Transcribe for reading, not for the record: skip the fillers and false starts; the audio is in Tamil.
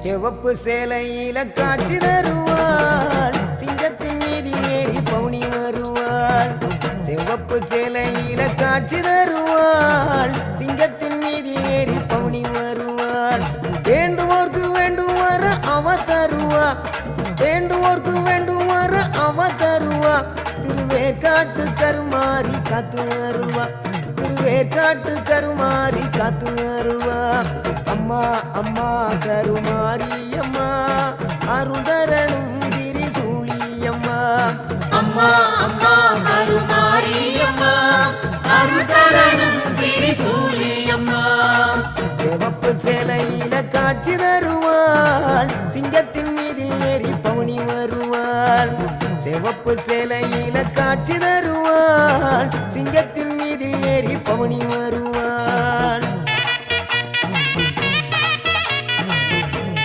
சிவப்பு சேலையில காட்சி தருவாள் சிங்கத்தின் மீதில் ஏறி பவுனி வருவாள் சிவப்பு சேலையில காட்சி தருவாள் சிங்கத்தின் மீதில் ஏறி பவுனி வருவாள் வேண்டுவோர்க்கு வேண்டுவார அவ தருவா வேண்டுவோர்க்கு வேண்டுவார அவ தருவா திருவேற்காட்டு கருமாறி காத்து வருவா திருவேற்காட்டு கருமாறி காத்து வருவா அம்மா அம்மா கருமாரி அம்மா அருதரணும் திரிசூலியம்மா அம்மா அம்மா கருமாரி அம்மா அருதரணும் திரிசூலியம்மா சிவப்பு சேலையில காட்சி தருவாள் சிங்கத்தின் மீதில் ஏறி பவுனி வருவாள் சிவப்பு சேலையில காட்சி தருவாள் சிங்கத்தின் மீதில் ஏறி பவுனி வருவாள்